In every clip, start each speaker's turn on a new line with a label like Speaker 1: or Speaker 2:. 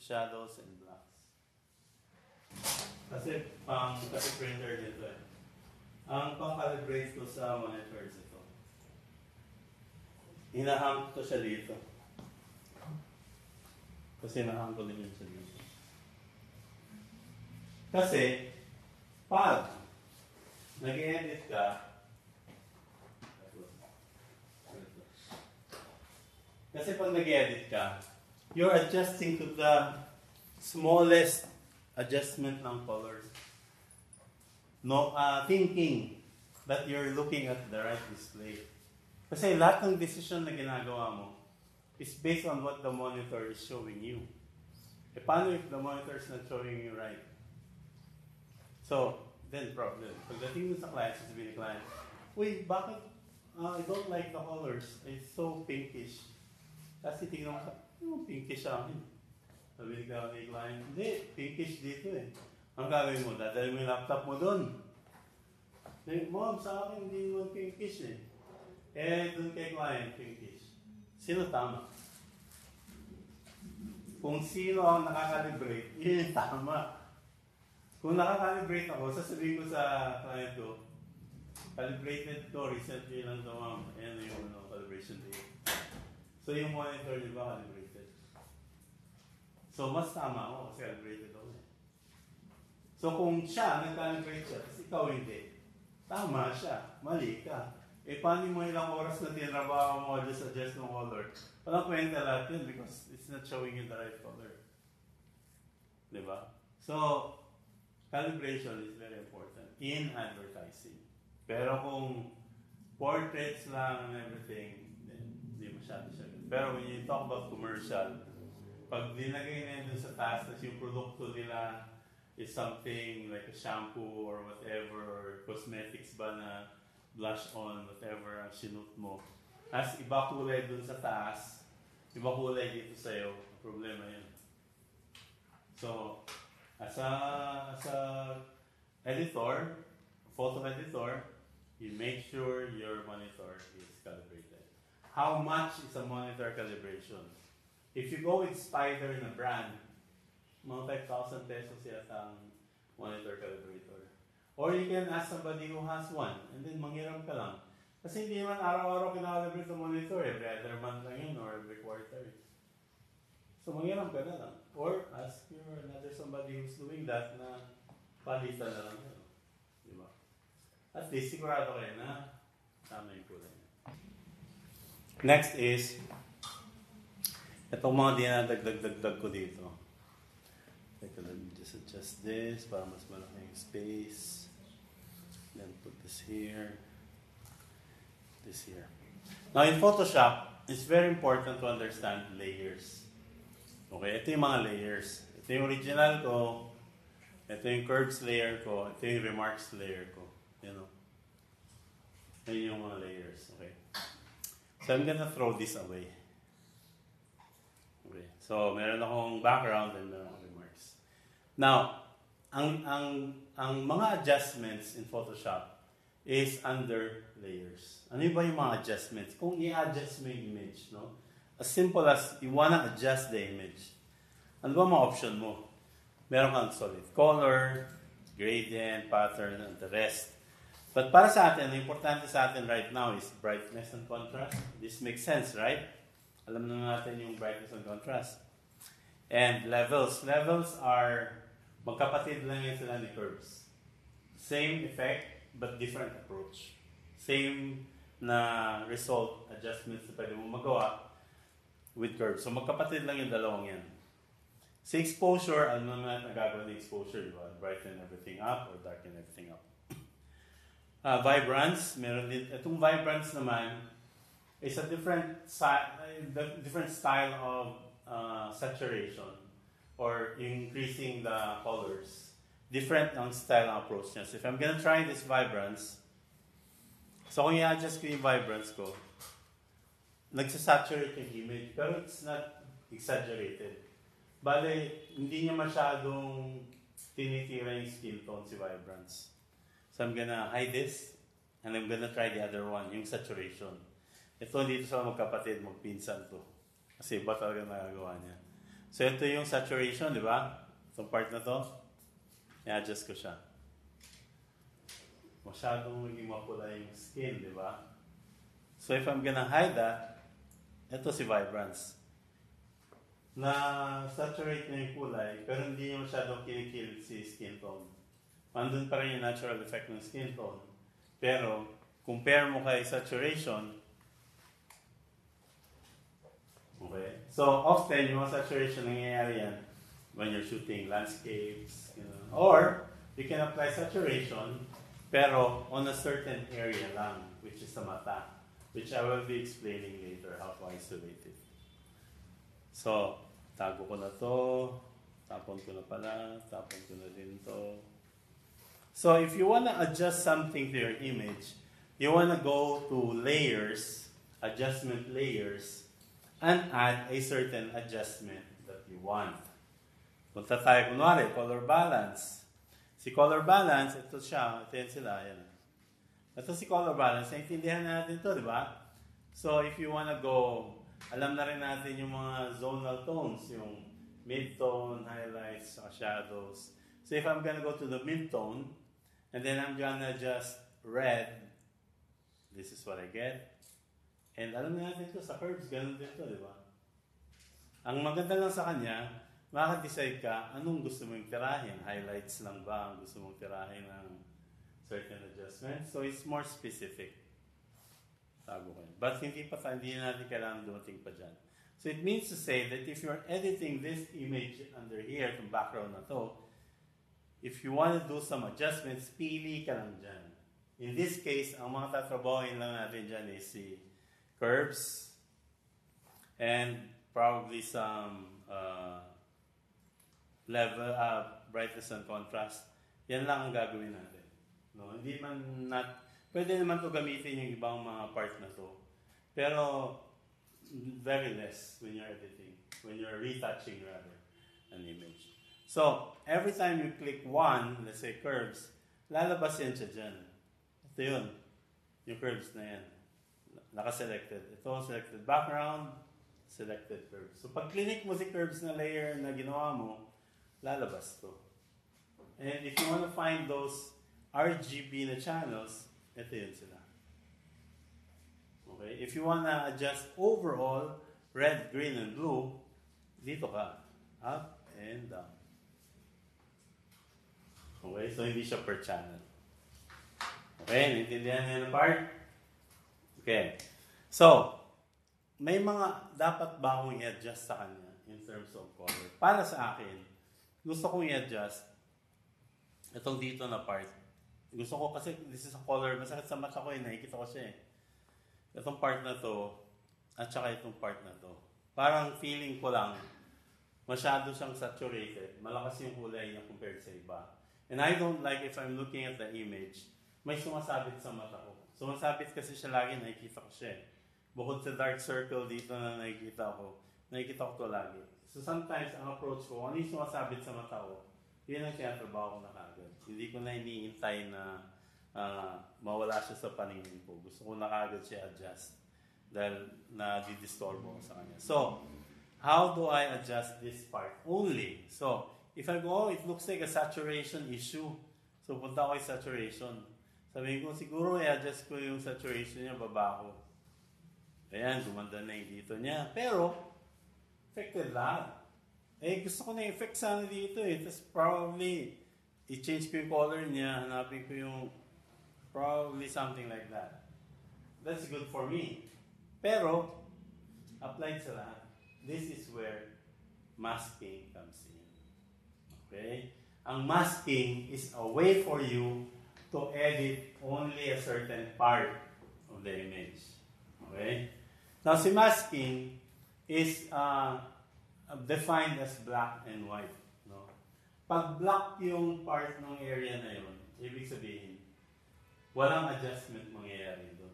Speaker 1: shadows and blacks. Kasi kasi printer dito eh. Ang pang-calibrate ko sa monitors ito. Hinahang ko siya dito. Kasi hinahang ko din yun siya dito. Kasi, pag nag-edit ka, you're adjusting to the smallest adjustment ng colors. No, thinking that you're looking at the right display. Kasi lahat ng decision na ginagawa mo is based on what the monitor is showing you. E paano if the monitor is not showing you right? So, then problem. Pagdating mo sa client, sasabihin ni client, uy, bakit I don't like the colors. It's so pinkish. Kasi tingnan mo, pinkish sa akin. Sabi ka kay client, hindi, pinkish dito eh. Ang gagawin mo, dadalhin mo yung laptop mo doon. Mom, sa akin hindi mo pinkish eh. Doon kay client, pinkish. Sino tama? Kung sino ang nakakalibrate, yun yung tama. Kung nakakalibrate ako, sasabihin ko sa client ko, calibrated to, recently lang to ma'am. Ayan yung calibration date. So yung monitor, di ba, calibrated? So mas tama ako kasi calibrated ako eh. So kung siya, nag-calibrate siya, kasi ikaw hindi, tama siya, mali ka. E paano mo ilang oras na tinrabaho mo just adjust ng color? Walang kwenta lahat yun because it's not showing you the right color. Diba? So, calibration is very important in advertising. Pero kung portraits lang and everything, then hindi masyado siya. Pero when you talk about commercial, pag dinagay na yun sa task, tas yung produkto nila is something like a shampoo or whatever, or cosmetics ba na blush on, whatever ang sinut mo. As iba kulay dun sa taas, iba kulay dito sa'yo, problema yun. So, as a editor, photo editor, you make sure your monitor is calibrated. How much is a monitor calibration? If you go with Spider in a brand, mga 5,000 pesos yata ang monitor calibrator. Or you can ask somebody who has one, and then manghiram ka lang. Kasi hindi naman araw-araw kinakalibrate sa monitor, every other month lang yun, or every quarter. So manghiram ka na lang. Or ask another somebody who's doing that na palitan na lang yun. Diba? At least, sigurado kayo na tama yung kulay niya. Next is, itong mga dinadagdag ko dito. Let me just adjust this para mas malaki yung space. Then put this here. This here. Now in Photoshop, it's very important to understand layers. Okay, ito yung mga layers. Ito yung original ko. Ito yung curves layer ko. Ito yung remarks layer ko. You know? Yan yung mga layers. Okay. So I'm gonna throw this away. Okay. So meron akong background and meron akong remarks. Now, ang mga adjustments in Photoshop is under layers. Ano ba yung mga adjustments? Kung i-adjust mo yung image, no? As simple as you wanna adjust the image. Ano ba mga option mo? Meron kang solid color, gradient, pattern, and the rest. But para sa atin, ang importante sa atin right now is brightness and contrast. This makes sense, right? Alam na natin yung brightness and contrast. And levels. Levels are magkapatid lang yan sila ni curves. Same effect, but different approach. Same na result, adjustments na pwede mo magawa with curves. So magkapatid lang yung dalawang yan. Sa exposure, ano naman nagagawa ng exposure? Diba? Brighten everything up or darken everything up. Vibrance, meron din. Itong vibrance naman is a different style of saturation or increasing the colors. Different ang style ng approach niya. So if I'm gonna try this vibrance, so kung i-adjust ko yung vibrance ko, nagsasaturate yung image, pero it's not exaggerated. Bale, hindi niya masyadong tinitira yung skin tone si vibrance. So I'm gonna hide this, and I'm gonna try the other one, yung saturation. Ito dito sa magkapatid, magpinsan to. Kasi iba talaga nagagawa niya. So ito yung saturation, di ba? Itong part na to, i-adjust ko siya. Masyadong maging mapula yung skin, di ba? So if I'm gonna hide that, ito si Vibrance. Na-saturate niya yung kulay, pero hindi niya masyadong kinikilit si skin tone. Andun pa rin yung natural effect ng skin tone. Pero, compare mo kay saturation, okay? So, often, yung saturation nangyayari yan when you're shooting landscapes, you know. Or, you can apply saturation, pero on a certain area lang, which is the mata, which I will be explaining later how to isolate it. So, tago ko na to, tapon ko na pala, tapon ko na din to. So, if you want to adjust something to your image, you want to go to layers, adjustment layers, and add a certain adjustment that you want. Punta tayo, kunwari, color balance. Si color balance, ito siya, ito yan sila, yan. Ito si color balance, naintindihan natin ito, di ba? So, if you want to go, alam na rin natin yung mga zonal tones, yung mid-tone, highlights, shadows. So if I'm gonna go to the mid-tone, and then I'm gonna adjust red, this is what I get. And alam natin ito, sa curves, ganun din ito, di ba? Ang maganda lang sa kanya, makaka-decide ka, anong gusto mong tirahin? Highlights lang ba ang gusto mong tirahin ng certain adjustments? So it's more specific. Tago ko yun. But hindi natin kailangan dumating pa dyan. So it means to say that if you're editing this image under here, itong background na to, if you want to do some adjustments, pili ka lang dyan. In this case, ang mga tatrabahoin lang natin dyan is si curves and probably some level, brightness and contrast. Yan lang ang gagawin natin. No? Hindi man pwede naman to gamitin yung ibang mga part na to. Pero, very less when you're editing. When you're retouching, rather, an image. So, every time you click one, let's say curves, lalabas yan siya dyan. Ito yun. Yung curves na yan. Naka-selected. Ito, selected background, selected curves. So, pag click mo si curves na layer na ginawa mo, lalabas to. And if you want to find those RGB na channels, ito yun sila. Okay? If you wanna adjust overall, red, green, and blue, dito ka. Up and down. Okay? So, hindi siya per channel. Okay? Naintindihan niyo yung part? Okay. So, may mga dapat ba akong i-adjust sa kanya in terms of color? Para sa akin, gusto kong i-adjust itong dito na part. Gusto ko kasi this is a color, masakit sa mata ko nakikita ko siya Itong part na to, at saka itong part na to. Parang feeling ko lang, masyado siyang saturated. Malakas yung kulay niya compared sa iba. And I don't like if I'm looking at the image, may sumasabit sa mata ko. Sumasabit kasi siya lagi, nakikita ko siya Bukod sa dark circle dito na nakikita ko to lagi. So sometimes, ang approach ko, ano yung sumasabit sa mata ko, yun ang tinatrabaho ko na kagad. Hindi ko na iniintay na mawala siya sa paningin ko. Gusto ko na kagad siya adjust dahil na-distorbo ko sa kanya. So, how do I adjust this part? Only. So, if I go, it looks like a saturation issue. So, punta ko yung saturation. Sabihin ko, siguro i-adjust ko yung saturation niya, baba ko. Ayan, gumanda na yung dito niya. Pero, affected lahat. Gusto ko na effect sana dito Tapos probably, i-change ko yung color niya, hanapin ko yung probably something like that. That's good for me. Pero, applied sa lahat. This is where masking comes in. Okay? Ang masking is a way for you to edit only a certain part of the image. Okay? Now, si masking is defined as black and white. No? Pag black yung part ng area na yun, ibig sabihin, walang adjustment mangyayari doon.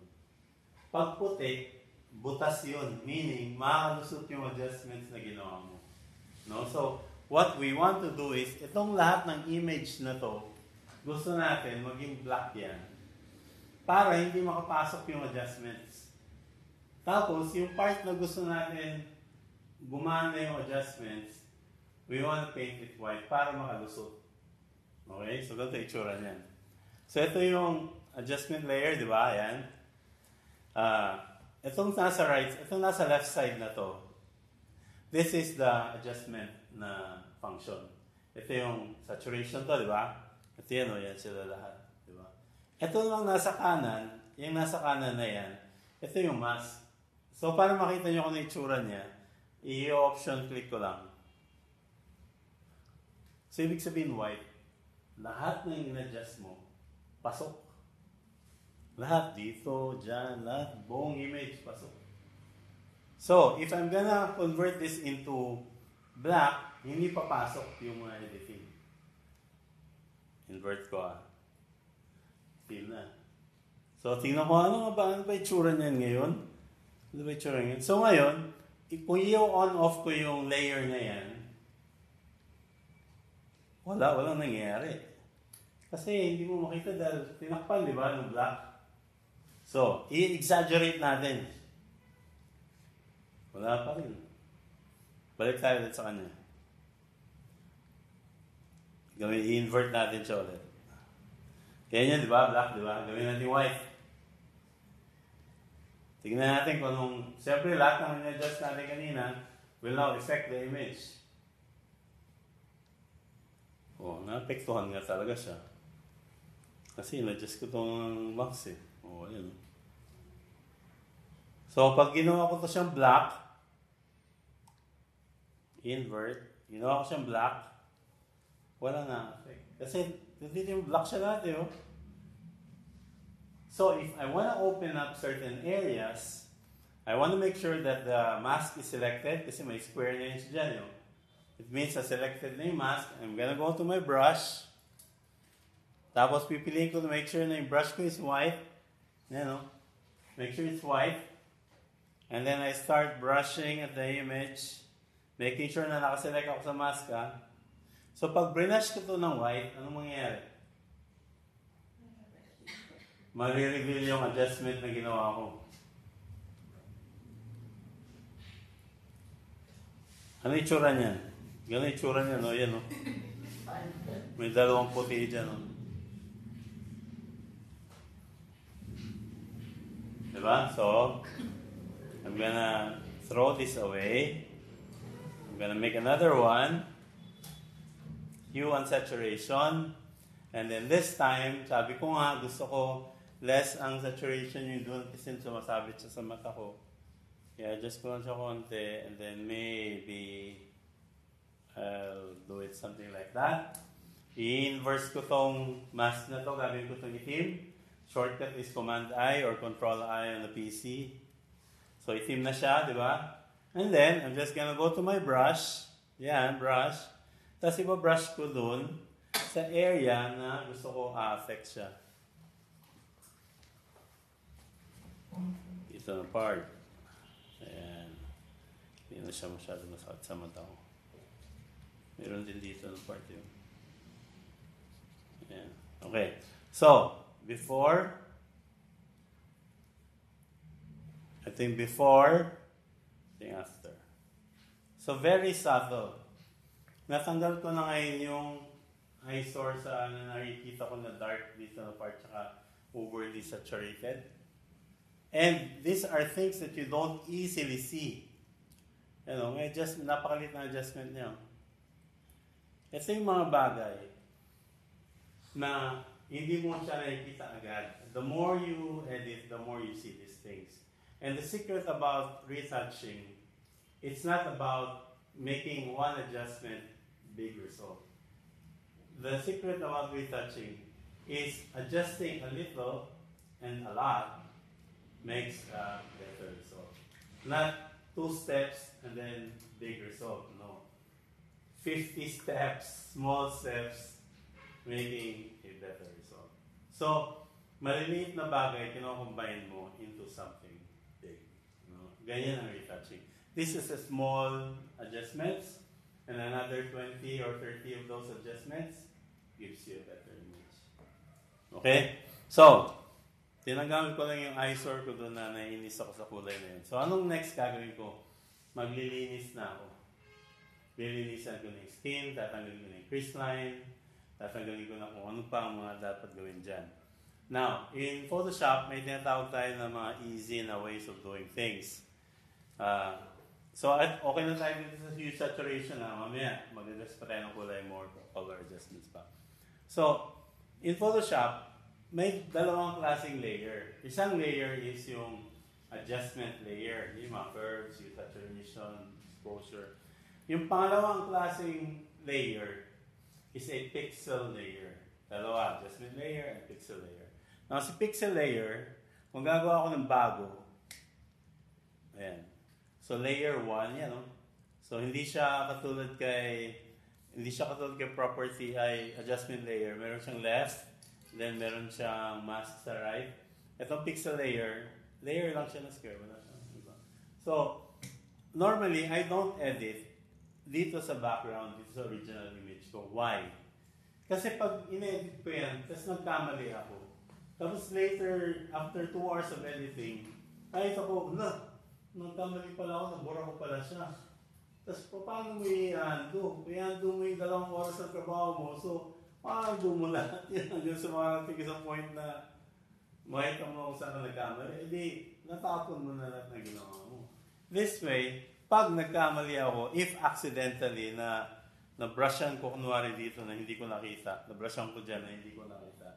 Speaker 1: Pag puti, butas yun. Meaning, makalusot yung adjustments na ginawa mo. No? So, what we want to do is, itong lahat ng image na to, gusto natin maging black yan. Para hindi makapasok yung adjustments. Tapos, yung part na gusto natin gumana yung adjustments, we want to paint it white para makalusot. Okay? So, ganito itsura niyan. So, ito yung adjustment layer, di ba? Ayan. Itong nasa left side na to. This is the adjustment na function. Ito yung saturation to, di ba? Ito yan, yan sila lahat. Di ba? Ito lang nasa kanan, yung nasa kanan na yan, ito yung mask. So, para makita nyo kung ano yung itsura niya, i-option click ko lang. So, ibig sabihin white. Lahat na yung in-adjust mo, pasok. Lahat dito, dyan, lahat, buong image, pasok. So, if I'm gonna convert this into black, hindi papasok yung mga editing. Invert ko Feel na. So, tingnan ko ano ba itsura niyan ngayon? Ano ba itsura ngayon? So, ngayon, kung i-on-off ko yung layer na yan, walang nangyayari. Kasi hindi mo makita dahil tinakpan, di ba, ng black. So, i-exaggerate natin. Wala pa rin. Balik tayo ulit sa kanya. I-invert natin siya ulit. Kaya yan, di ba? Black, di ba? Gawin natin white. Tingnan natin kung anong... Siyempre, lahat ng in-adjust natin kanina will now affect the image. Naapektuhan nga talaga siya. Kasi in-adjust ko itong max eh. Ayun. So, pag ginawa ko ito siyang black, invert, ginawa ko siyang black, wala nga effect. Kasi, dito yung black siya natin, oh. So, if I want to open up certain areas, I want to make sure that the mask is selected kasi may square na yun dyan, oh. It means I selected na yung mask. I'm gonna go to my brush. Tapos, pipiliin ko to make sure na yung brush ko is white. Yan, oh. Make sure it's white. And then I start brushing at the image, making sure na nakaselect ako sa mask. So pag brush ko to ng white, anong mangyayari? Mari-reveal yung adjustment na ginawa ko. Ano itsura niyan? Gano'n itsura niyan, no? Yan, no? May dalawang puti dyan, no? Diba? So, I'm gonna throw this away. I'm gonna make another one. Hue and saturation. And then this time, sabi ko nga, gusto ko less ang saturation yung doon kasi sumasabit siya sa mata ko. Yeah, just ko lang siya konti. And then maybe I'll do it something like that. I-inverse ko tong mask na to. Gagawin ko tong itim. Shortcut is Command-I or Control-I on the PC. So, itim na siya, di ba? And then, I'm just gonna go to my brush. Yan, brush. Tapos, iba-brush ko dun sa area na gusto ko affect siya. Ito na part. Ayan. Hindi na siya masyado masakit sa mata ko. Meron din dito na part yun. Ayan. Okay. So, before... I think before, I think after. So, very subtle. Natanggal ko na ngayon yung eyesore sa nakikita ko na dark dito na part saka overly saturated. And these are things that you don't easily see. You know, napakalit na adjustment niya. Ito yung mga bagay na hindi mo siya nakikita agad. The more you edit, the more you see these things. And the secret about retouching, it's not about making one adjustment big result. The secret about retouching is adjusting a little and a lot makes a better result. Not 2 steps and then big result, no. 50 steps, small steps, making a better result. So, maliliit na bagay, kino-combine mo into something big. No? Ganyan ang retouching. This is a small adjustments, and another 20 or 30 of those adjustments gives you a better image. Okay? So, tinanggal ko lang yung eyesore ko doon na naiinis ako sa kulay na yun. So, anong next gagawin ko? Maglilinis na ako. Lilinisan ko na yung skin, tatanggalin ko na yung crease line, tatanggalin ko na kung ano pa ang mga dapat gawin dyan. Now, in Photoshop, may tinatawag tayo ng mga easy na ways of doing things. So, okay na tayo dito sa hue saturation na mamaya. Mag-adjust pa tayo ng kulay, more color adjustments pa. So, in Photoshop, may dalawang klaseng layer. Isang layer is yung adjustment layer. Yung mga curves, hue saturation, exposure. Yung pangalawang klaseng layer is a pixel layer. Dalawa, adjustment layer and pixel layer. Now, si pixel layer, kung gagawa ako ng bago, ayan. So, layer 1, yan, no? So, hindi siya katulad kay property ay adjustment layer. Meron siyang left, then meron siyang mask sa right. Itong pixel layer lang siya na square. Wala siya, diba? So, normally, I don't edit dito sa background, dito sa original image ko. Why? Kasi pag in-edit ko yan, tapos nagkamali ako. Tapos later, after 2 hours of editing, ay ito ko, nagkamali pala ako, nabura ko pala siya. Tapos paano mo i-undo? I-undo mo yung 2 oras ng trabaho mo. So, undo mo lahat yan hanggang sa mga isang point na makita mo kung saan ka nagkamali. Hindi, natapon mo na lahat na ginawa mo. This way, pag nagkamali ako, if accidentally na-brushan ko kunwari dito na hindi ko nakita, na-brushan ko dyan na hindi ko nakita,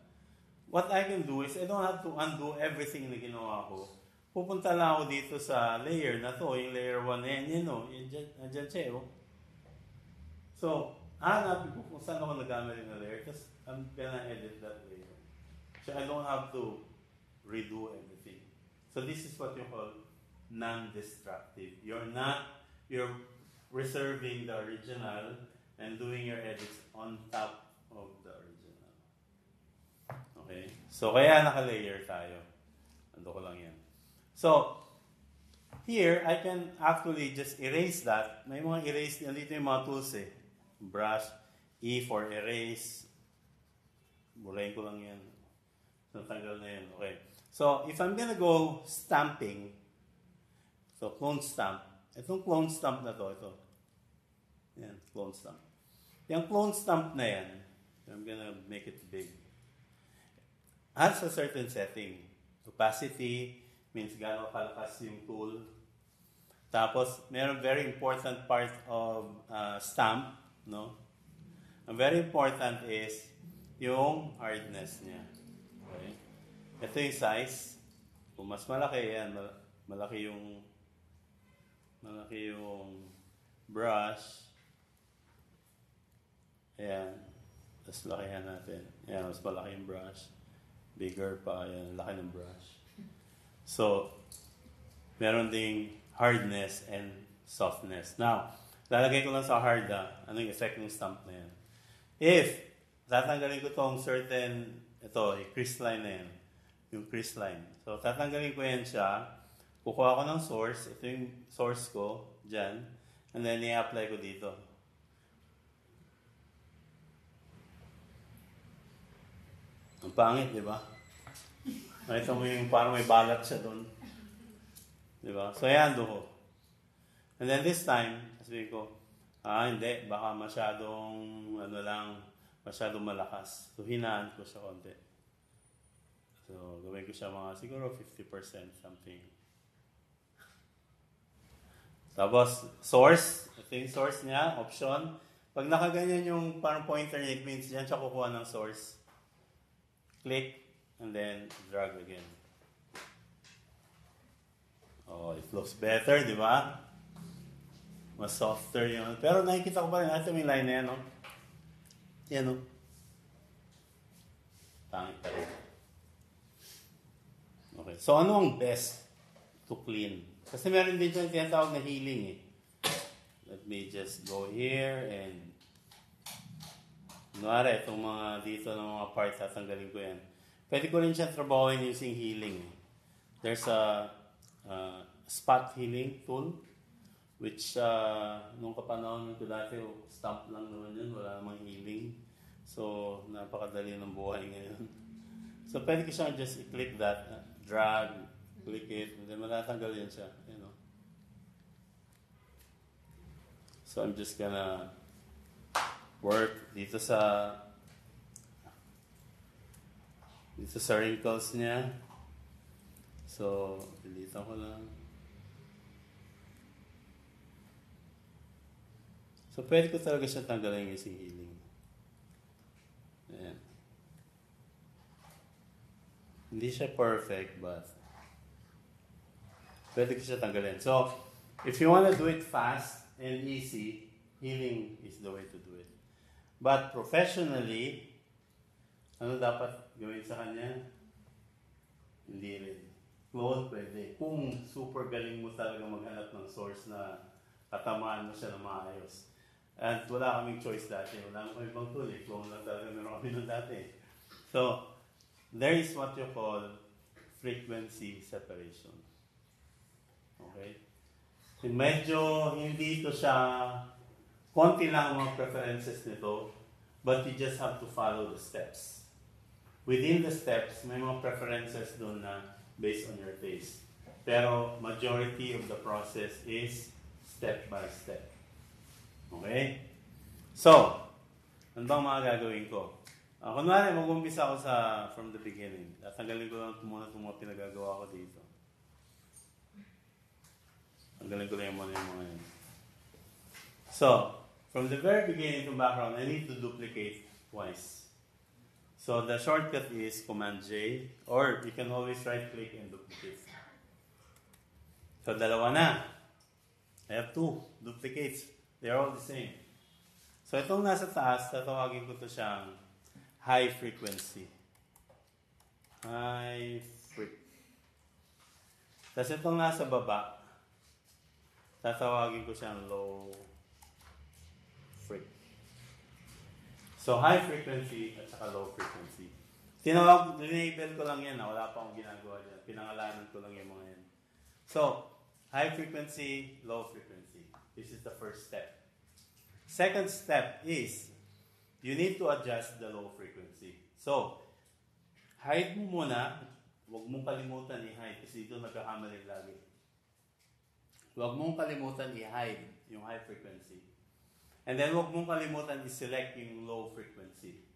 Speaker 1: what I can do is I don't have to undo everything na ginawa ko. Pupunta lang ako dito sa layer na to, yung layer 1 na yan, yun o, andyan siya o. So, hanapin ko kung saan ako nagkamali na layer, tapos I'm gonna edit that layer. So I don't have to redo everything. So this is what you call non-destructive. You're reserving the original and doing your edits on top of the original. Okay? So, kaya naka-layer tayo. Ando ko lang yan. So, here, I can actually just erase that. May mga erase, nandito yung mga tools eh. Brush, E for erase. Burahin ko lang yan. So, tanggal na yan. Okay. So, if I'm gonna go stamping, so, clone stamp. Itong clone stamp na to, ito. Yan, clone stamp. Yung clone stamp na yan, I'm gonna make it big. Has a certain setting. Opacity means gano'ng kalakas yung tool. Tapos, meron very important part of stamp, no? Ang very important is yung hardness niya. Okay? Ito yung size. Kung mas malaki yan, malaki yung brush. Ayan. Tapos lakihan natin. Ayan, mas malaki yung brush. Bigger pa. Ayan, laki ng brush. So, meron ding hardness and softness. Now, lalagay ko lang sa hard anong effect ng stamp na yan. If, tatanggalin ko tong certain, ito, yung crease line na yan. Yung crease line. So, tatanggalin ko yan siya. Kukuha ko ng source. Ito yung source ko, dyan. And then, i-apply ko dito. Ang pangit, di ba? Nakita mo yung parang may balat siya doon. Di ba? So, ayan do ko. And then this time, sabihin ko, hindi, baka masyadong, masyadong malakas. So, hinaan ko siya konti. So, gawin ko siya mga siguro 50% something. Tapos, source. Ito yung source niya, option. Pag nakaganyan yung parang pointer niya, it means dyan siya kukuha ng source. Click, and then drag again. Oh, it looks better, di ba? Mas softer yun. Pero nakikita ko pa rin, ito yung line na yan, no? Yan, no? Pangit pa rin. Okay, so ano ang best to clean? Kasi meron din yung tinatawag na healing, eh. Let me just go here and kunwari, itong mga dito ng mga parts, tatanggalin ko yan. Pwede ko rin siya trabahoin using healing. There's a spot healing tool, which nung kapanahon ko dati, stamp lang naman yun, wala namang healing. So, napakadali ng buhay ngayon. So, pwede ko siya just i-click that, drag, click it, and then matatanggal yan siya. You know? So I'm just gonna work dito sa wrinkles niya. So, dilitan ko lang. So, pwede ko talaga siya tanggalin yung healing. Ayan. Hindi siya perfect, but pwede ko siya tanggalin. So, if you want to do it fast and easy, healing is the way to do it. But professionally, ano dapat gawin sa kanya? Hindi rin. Clone pwede. Kung super galing mo talaga maghanap ng source na katamaan mo siya na maayos. At wala kaming choice dati. Wala kaming ibang tool. Clone lang talaga meron kami nun dati. So, there is what you call frequency separation. Okay? Medyo hindi ito siya, konti lang mga preferences nito, but you just have to follow the steps. Within the steps, may mga preferences doon na based on your taste. Pero majority of the process is step by step. Okay? So, ano bang mga gagawin ko? Kunwari, mag-umpisa ako from the beginning. Tatanggalin ko lang muna itong mga pinagagawa ko dito. Tanggalin ko lang muna yung mga yun. So, from the very beginning to background, I need to duplicate twice. So, the shortcut is Command J, or you can always right-click and duplicate. So, dalawa na. I have 2 duplicates. They're all the same. So, itong nasa taas, tatawagin ko ito siyang high frequency. High frequency. Tapos itong nasa baba, tatawagin ko siyang low frequency. So, high frequency at saka low frequency. Dinabel ko lang yan. Wala pa akong ginagawa dyan. Pinangalanan ko lang yung mga yan. So, high frequency, low frequency. This is the first step. Second step is, you need to adjust the low frequency. So, hide mo muna. Huwag mong kalimutan i-hide kasi dito nagkakamali lagi. Huwag mong kalimutan i-hide yung high frequency. And then huwag mong kalimutan i-select yung low frequency.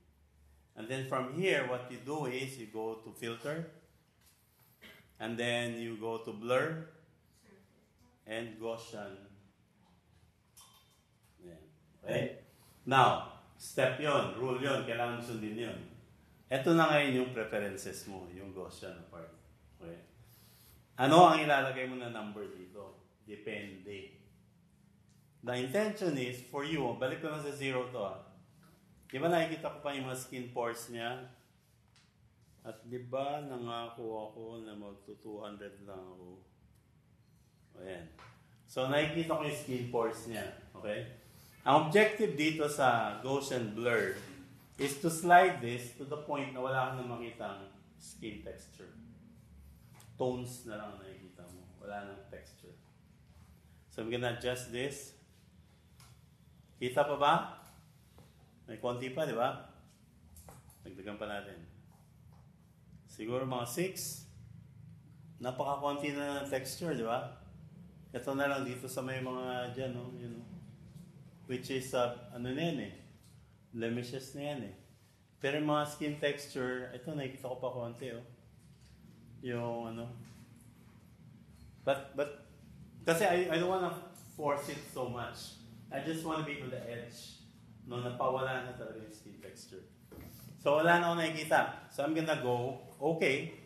Speaker 1: And then from here, what you do is you go to filter. And then you go to blur. And Gaussian. Okay? Now, step yon, rule yon, kailangan sundin yon. Ito na ngayon yung preferences mo, yung Gaussian part. Okay? Ano ang ilalagay mo na number dito? Depende. The intention is, for you, balik ko lang sa 0 to . Di ba nakikita ko pa yung mga skin pores niya? At di ba nangako ako na magto-200 lang ako? Ayan. So nakikita ko yung skin pores niya. Okay? Ang objective dito sa Gaussian blur is to slide this to the point na wala kang na makitang skin texture. Tones na lang nakikita mo. Wala nang texture. So I'm gonna adjust this. Kita pa ba? May konti pa, di ba? Dagdagan pa natin. Siguro mga 6. Napaka-konti na texture, di ba? Ito na lang dito sa may mga dyan, no? You know? Which is, ano na yan blemishes na yan Pero yung mga skin texture, ito nakikita ko pa konti, Yung, But, kasi I don't wanna force it so much. I just wanna be to the edge. No, napawala na talaga yung skin texture. So, wala na ako nakikita. So, I'm gonna go, okay.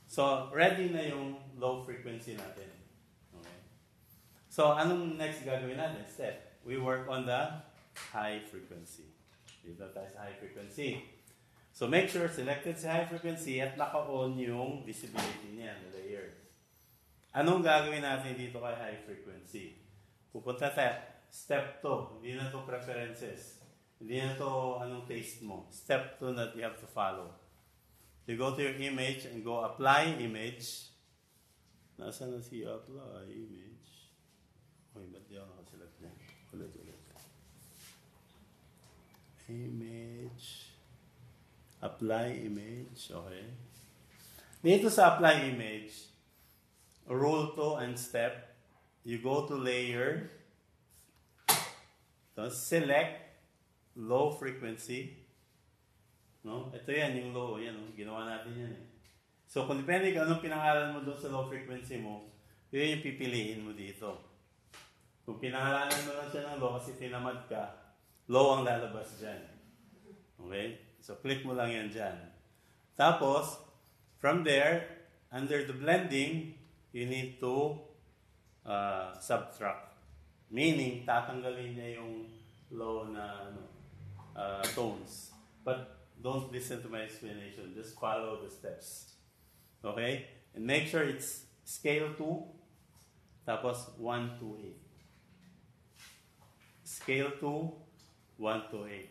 Speaker 1: So, ready na yung low frequency natin. Okay. So, anong next gagawin natin? Step. We work on the high frequency. Dito tayo sa high frequency. So, make sure selected sa high frequency at naka-on yung visibility niya, the layer. Anong gagawin natin dito kay high frequency? Pupunta tayo. Step 2. Hindi na to preferences. Hindi na to anong taste mo. Step 2 that you have to follow. You go to your image and go apply image. Nasaan na si apply image? Okay, ba't di ako nakaselect niya? Ulit. Image. Apply image. Okay. Dito sa apply image, rule 2 and step, you go to layer, So, select low frequency. No? Ito yan, yung low. Yan, ginawa natin yan eh. So, kung depende kung anong pinangalan mo doon sa low frequency mo, yun yung pipiliin mo dito. Kung pinangalanan mo lang siya ng low kasi tinamad ka, low ang lalabas dyan. Okay? So, click mo lang yan dyan. Tapos, from there, under the blending, you need to subtract. Meaning, tatanggalin niya yung low na tones. But don't listen to my explanation. Just follow the steps. Okay? And make sure it's scale 2, tapos 1 to 8. Scale 2, 1 to 8.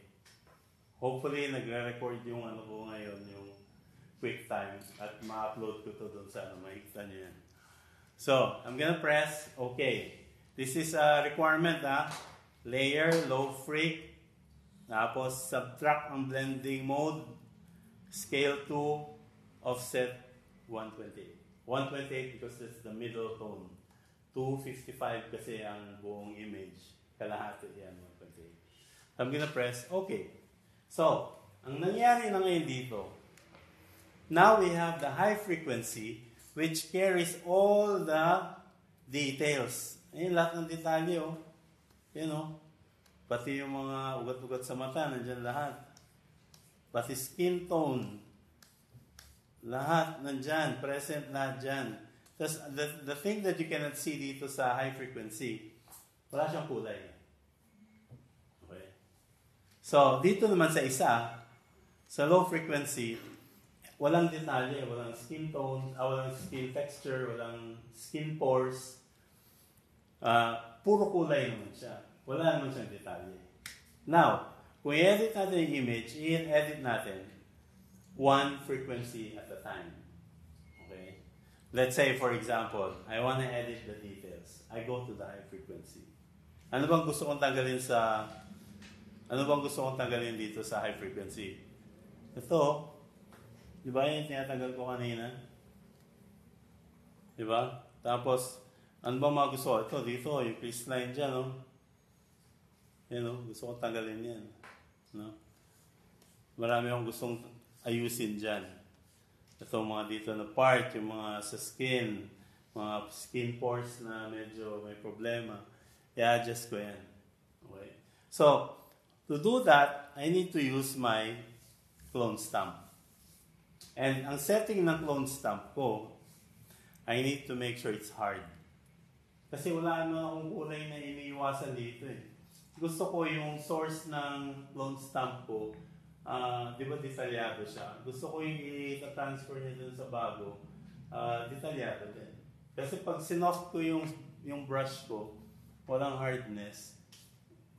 Speaker 1: Hopefully, nagre-record yung ko ngayon, yung QuickTime, at ma-upload ko to doon sa makikita niyo yan. So, I'm gonna press OK. This is a requirement, layer, low freq, tapos subtract ang blending mode, scale 2, offset 128. 128 because it's the middle tone. 255 kasi ang buong image. Kalahati yan, 128. I'm gonna press OK. So, ang nangyari na ngayon dito, now we have the high frequency which carries all the details. Ayun, lahat ng detalye, oh. Yan, oh. Pati yung mga ugat-ugat sa mata, nandyan lahat. Pati skin tone. Lahat nandyan, present lahat dyan. Tapos, the thing that you cannot see dito sa high frequency, wala siyang kulay. Okay. So, dito naman sa isa, sa low frequency, walang detalye, walang skin tone, walang skin texture, walang skin pores. Puro kulay naman siya. Wala naman siyang detalye. Now, kung i-edit natin yung image, i-edit natin one frequency at a time. Okay? Let's say, for example, I want to edit the details. I go to the high frequency. Ano bang gusto kong tanggalin dito sa high frequency? Ito, di ba yung tinatanggal ko kanina? Di ba? Tapos, ano ba mga gusto? Ito, dito, yung crease line dyan, no? Yan, no? Gusto kong tanggalin yan. No? Marami akong gustong ayusin dyan. Ito, mga dito na part, yung mga sa skin, mga skin pores na medyo may problema. I-adjust ko yan. Okay? So, to do that, I need to use my clone stamp. And ang setting ng clone stamp ko, I need to make sure it's hard. Kasi wala naman akong kulay na iniiwasan dito eh. Gusto ko yung source ng clone stamp ko, di ba detalyado siya? Gusto ko yung i-transfer niya dun sa bago, detalyado din. Kasi pag sinoft ko yung brush ko, walang hardness,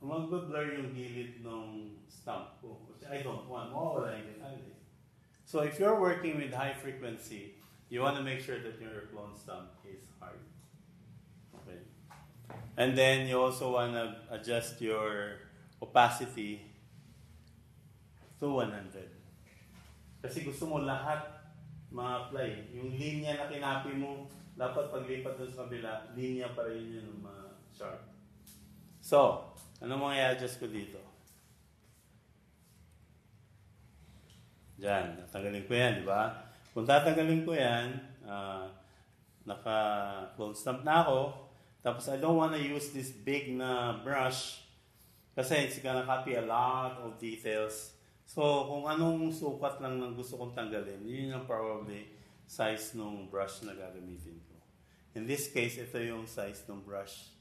Speaker 1: mag-blur yung gilid ng stamp ko. Which I don't want. Mawawala yung detalye. So if you're working with high frequency, you want to make sure that your clone stamp is hard. Okay. And then you also want to adjust your opacity to 100. Kasi gusto mo lahat ma-apply. Yung linya na kinapi mo, dapat paglipat doon sa kabila, linya pa rin yun ma-sharp. So, ano mga i-adjust ko dito? Diyan, natanggalin ko yan, di ba? Kung tatanggalin ko yan, naka-clone stamp na ako. Tapos I don't want to use this big na brush kasi it's gonna copy a lot of details. So, kung anong sukat lang ng gusto kong tanggalin, yun yung probably size ng brush na gagamitin ko. In this case, ito yung size ng brush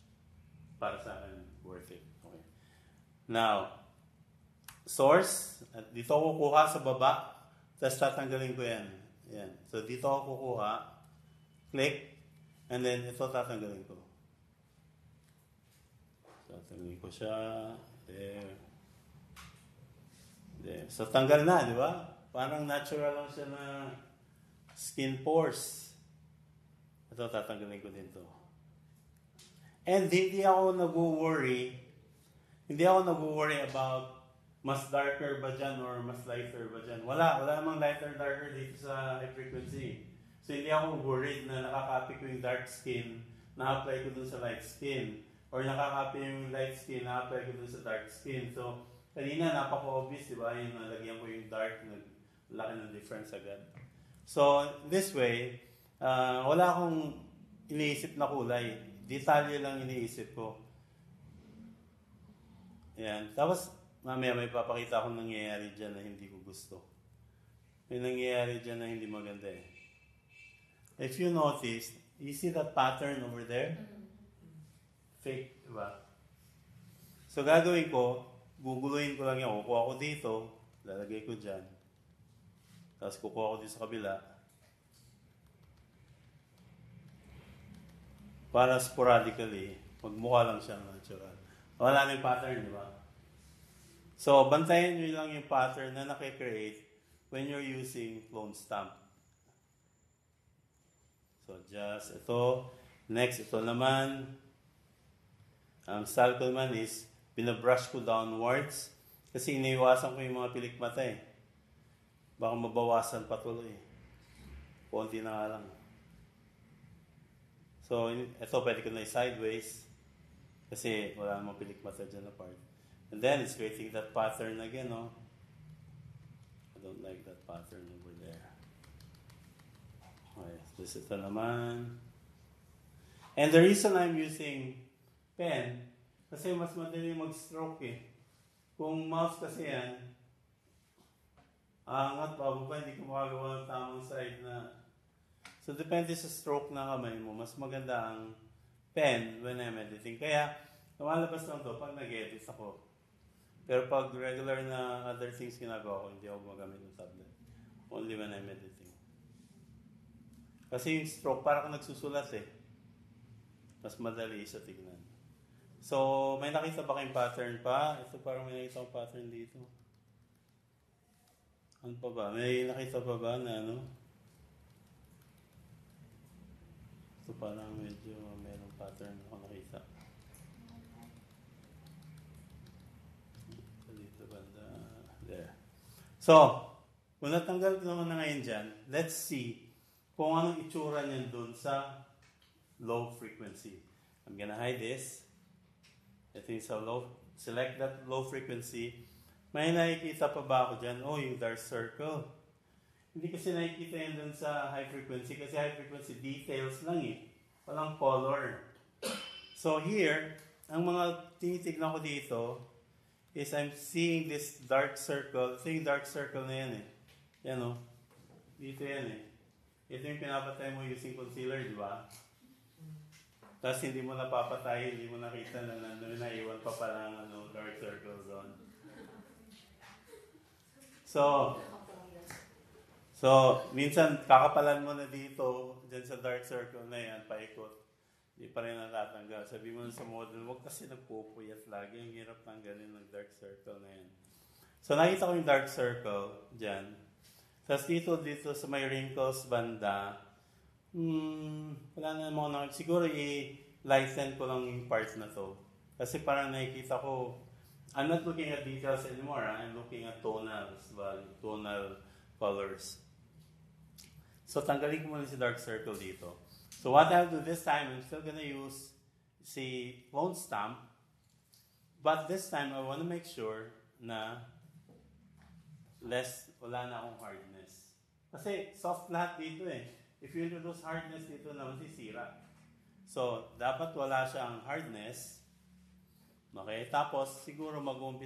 Speaker 1: para sa akin worth it. Okay. Now, source, at dito ako kukuha sa baba, tapos tatanggalin ko yan. Yan. So, dito ako kukuha, click, and then ito tatanggalin ko. Tatanggalin ko siya, there. There. So, tanggal na, di ba? Parang natural lang siya na skin pores. Ito, tatanggalin ko din to. And hindi ako nag-worry about mas darker ba dyan or mas lighter ba dyan. Wala namang lighter, darker dito sa high frequency. So, hindi ako worried na nakakopy ko yung dark skin, na-apply ko dun sa light skin. or nakaka-copy yung light skin, na-apply ko dun sa dark skin. So, kanina napaka-obvious, di ba? Yung nalagyan ko yung dark, laki ng difference agad. So, this way, wala akong iniisip na kulay. Detalye lang iniisip ko. Yan. Tapos, mamaya may papakita akong nangyayari dyan na hindi ko gusto. May nangyayari dyan na hindi maganda eh. If you notice, you see that pattern over there? Fake, diba? So, gagawin ko, guguluhin ko lang yan. Kukuha ko dito, lalagay ko dyan. Tapos kukuha ko dito sa kabila. Para sporadically, magmukha lang siya natural. Wala na yung pattern, di ba? So, bantayan nyo lang yung pattern na nakikreate when you're using clone stamp. So, just ito. Next, ito naman. Ang style ko naman is, binabrush ko downwards. Kasi iniiwasan ko yung mga pilikmata eh. Baka mabawasan patuloy. Konti na nga lang. So, ito pwede ko na sideways. Kasi wala namang pilikmata dyan na part. And then, it's creating that pattern again, no? I don't like that pattern over there. Okay, this ito naman. And the reason I'm using pen, kasi mas madali mag-stroke eh. Kung mouse kasi yan, angat pa hindi ko makagawa ng tamang side na. So, depende sa stroke na kamay mo. Mas maganda ang pen when I'm editing. Kaya, lumalabas lang to pag nag-edit ako. Pero pag regular na other things ginagawa ko, hindi ako magamit ng tablet. Only when I'm editing. Kasi yung stroke, parang nagsusulat eh. Mas madali siya tignan. So, may nakita ba kayong pattern pa? Ito parang may nakita akong pattern dito. Ano pa ba? May nakita pa ba na ano? Ito parang medyo mayroong pattern ako nakita. Dito banda. There. So, kung natanggal ko naman na ngayon dyan, let's see kung anong itsura niyan dun sa low frequency. I'm gonna hide this. Ito yung sa low. Select that low frequency. May nakikita pa ba ako dyan? Oh, yung dark circle. Hindi kasi nakikita yan dun sa high frequency kasi high frequency details lang eh. Walang color. So here, ang mga tinitignan ko dito is I'm seeing this dark circle. Ito yung dark circle na yan eh. Yan o. Dito yan eh. Ito yung pinapatay mo using concealer, di ba? Tapos hindi mo napapatay, hindi mo nakita na naiwan pa palang dark circle zone. So, minsan kakapalan mo na dito, dyan sa dark circle na yan, paikot. Hindi pa rin natatanggal. Sabi mo sa model, huwag kasi nagpupuyat lagi. Ang hirap tanggalin ng dark circle na yan. So, nakita ko yung dark circle dyan. Tapos dito sa may wrinkles banda, wala na naman ako siguro i-lighten ko lang yung part na to. Kasi parang nakikita ko, I'm not looking at details anymore. I'm looking at tonals, tonal colors. So, tanggalin ko muna si dark circle dito. So, what I'll do this time, I'm still gonna use si clone stamp. But this time, I want to make sure na wala na akong hardness. Kasi soft lahat dito eh. If you introduce hardness dito na masisira. So, dapat wala siyang hardness. Okay? Tapos, siguro mag-umpisa